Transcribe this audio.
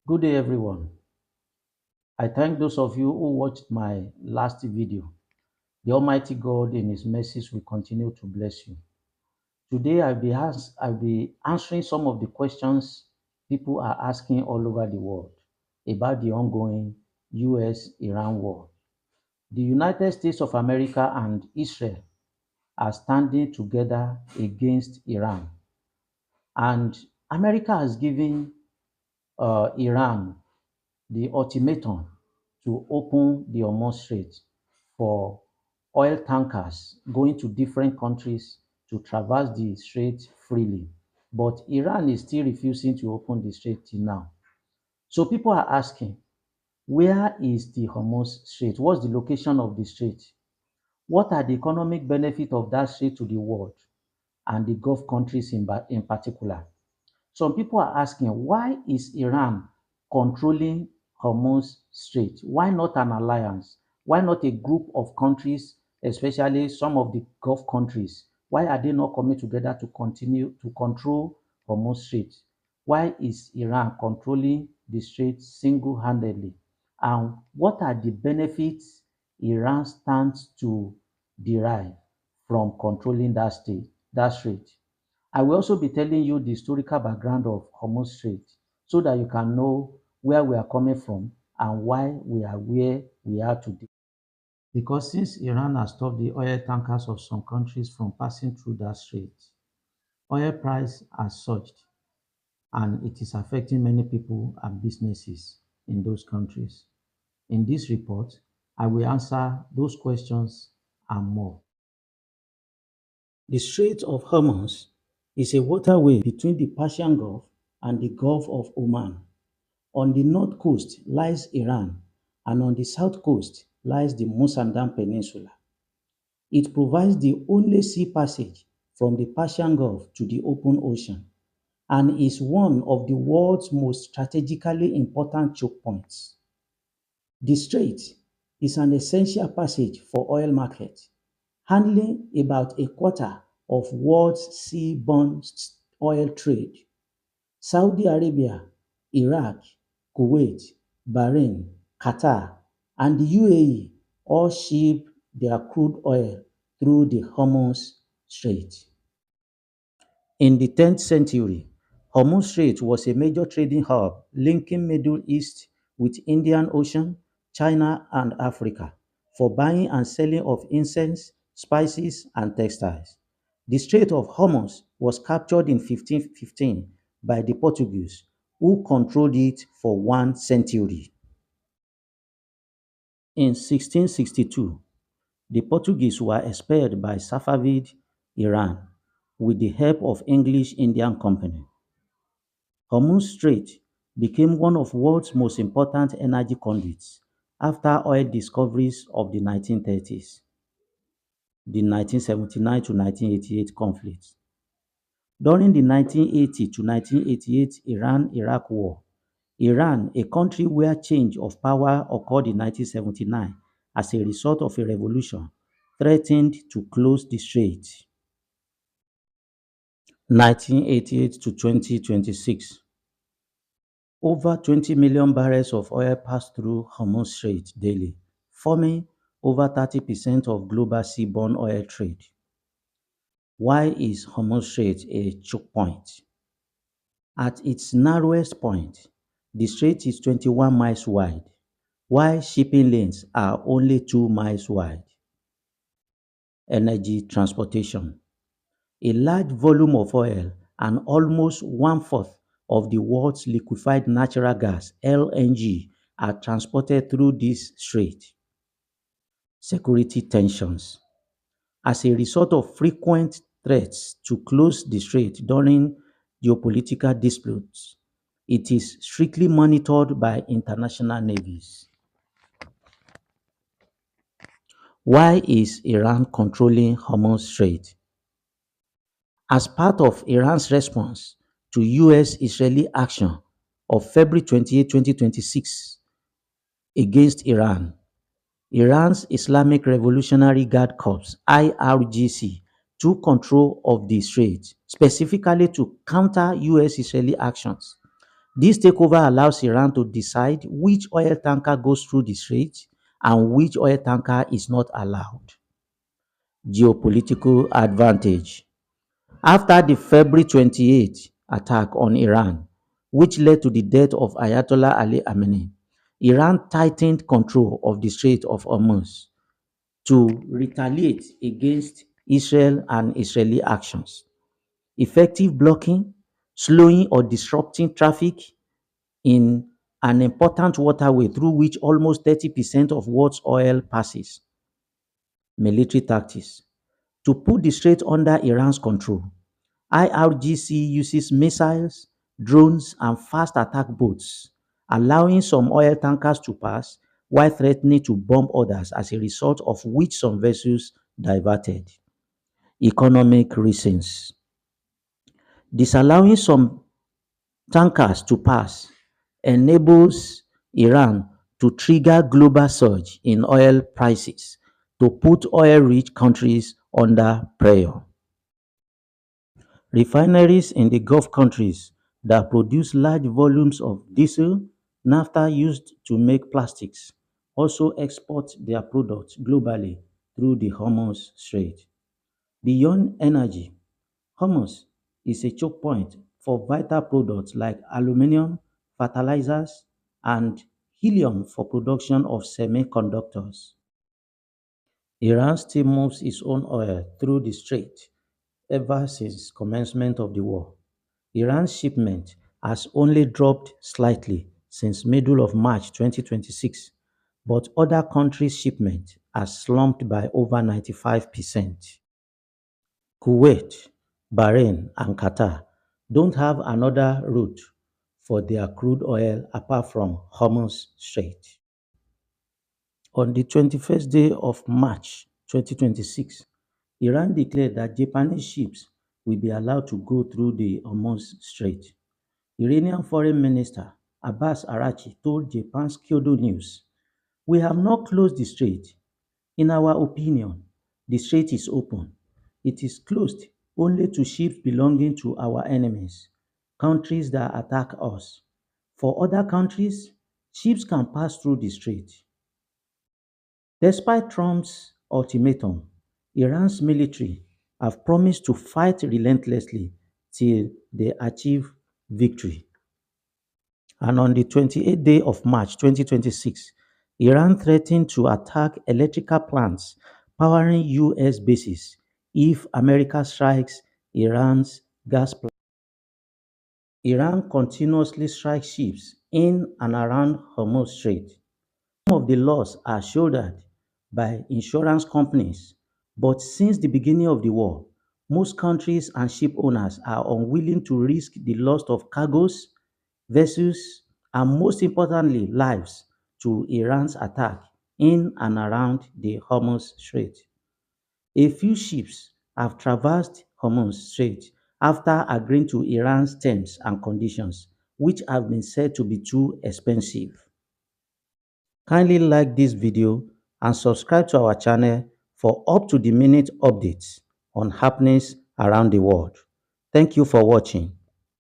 Good day, everyone. I thank those of you who watched my last video. The Almighty God, in His mercies, will continue to bless you. Today, I'll be answering some of the questions people are asking all over the world about the ongoing US Iran war. The United States of America and Israel are standing together against Iran, and America has given Iran the ultimatum to open the Hormuz Strait for oil tankers going to different countries to traverse the strait freely. But Iran is still refusing to open the strait till now. So people are asking, where is the Hormuz Strait? What's the location of the strait? What are the economic benefits of that strait to the world and the Gulf countries in particular? Some people are asking, why is Iran controlling Hormuz Strait? Why not an alliance? Why not a group of countries, especially some of the Gulf countries? Why are they not coming together to continue to control Hormuz Strait? Why is Iran controlling the strait single-handedly? And what are the benefits Iran stands to derive from controlling that strait? I will also be telling you the historical background of Hormuz Strait so that you can know where we are coming from and why we are where we are today. Because since Iran has stopped the oil tankers of some countries from passing through that strait, oil price has surged and it is affecting many people and businesses in those countries. In this report, I will answer those questions and more. The Strait of Hormuz is a waterway between the Persian Gulf and the Gulf of Oman. On the north coast lies Iran, and on the south coast lies the Musandam Peninsula. It provides the only sea passage from the Persian Gulf to the open ocean and is one of the world's most strategically important choke points. The strait is an essential passage for oil markets, handling about a quarter of world's seaborne oil trade. Saudi Arabia, Iraq, Kuwait, Bahrain, Qatar, and the UAE all ship their crude oil through the Hormuz Strait. In the 10th century, Hormuz Strait was a major trading hub linking Middle East with Indian Ocean, China, and Africa for buying and selling of incense, spices, and textiles. The Strait of Hormuz was captured in 1515 by the Portuguese, who controlled it for 1 century. In 1662, the Portuguese were expelled by Safavid Iran with the help of English Indian Company. Hormuz Strait became one of the world's most important energy conduits after oil discoveries of the 1930s, the 1979 to 1988 conflict. During the 1980 to 1988 Iran-Iraq War, Iran, a country where change of power occurred in 1979 as a result of a revolution, threatened to close the strait. 1988 to 2026. Over 20 million barrels of oil pass through Hormuz Strait daily, forming over 30% of global seaborne oil trade. Why is Hormuz Strait a choke point? At its narrowest point, the strait is 21 miles wide, while shipping lanes are only 2 miles wide. Energy transportation. A large volume of oil and almost one-fourth of the world's liquefied natural gas (LNG) are transported through this strait. Security tensions. As a result of frequent threats to close the strait during geopolitical disputes, it is strictly monitored by international navies. Why is Iran controlling Hormuz Strait? As part of Iran's response to US-Israeli action of February 28, 2026 against Iran, Iran's Islamic Revolutionary Guard Corps (IRGC) took control of the strait, specifically to counter US-Israeli actions. This takeover allows Iran to decide which oil tanker goes through the strait and which oil tanker is not allowed. Geopolitical advantage. After the February 28 attack on Iran, which led to the death of Ayatollah Ali Khamenei, Iran tightened control of the Strait of Hormuz to retaliate against Israel and Israeli actions. Effective blocking, slowing or disrupting traffic in an important waterway through which almost 30% of world's oil passes. Military tactics. To put the strait under Iran's control, IRGC uses missiles, drones, and fast attack boats, allowing some oil tankers to pass while threatening to bomb others, as a result of which some vessels diverted. Economic reasons. Disallowing some tankers to pass enables Iran to trigger global surge in oil prices to put oil-rich countries under pressure. Refineries in the Gulf countries that produce large volumes of diesel, naphtha used to make plastics, also export their products globally through the Hormuz Strait. Beyond energy, Hormuz is a choke point for vital products like aluminum, fertilizers, and helium for production of semiconductors. Iran still moves its own oil through the strait ever since commencement of the war. Iran's shipment has only dropped slightly since middle of March 2026, but other countries' shipment has slumped by over 95%. Kuwait, Bahrain, and Qatar don't have another route for their crude oil apart from Hormuz Strait. On the 21st day of March 2026, Iran declared that Japanese ships will be allowed to go through the Hormuz Strait. Iranian Foreign Minister Abbas Arachi told Japan's Kyodo News, "We have not closed the strait. In our opinion, the strait is open. It is closed only to ships belonging to our enemies, countries that attack us. For other countries, ships can pass through the strait." Despite Trump's ultimatum, Iran's military have promised to fight relentlessly till they achieve victory. And on the 28th day of March 2026, Iran threatened to attack electrical plants powering US bases if America strikes Iran's gas plant. Iran continuously strikes ships in and around Hormuz Strait. Some of the loss are shouldered by insurance companies, but since the beginning of the war, most countries and ship owners are unwilling to risk the loss of cargoes, vessels, and most importantly, lives to Iran's attack in and around the Hormuz Strait. A few ships have traversed Hormuz Strait after agreeing to Iran's terms and conditions, which have been said to be too expensive. Kindly like this video and subscribe to our channel for up-to-the-minute updates on happenings around the world. Thank you for watching.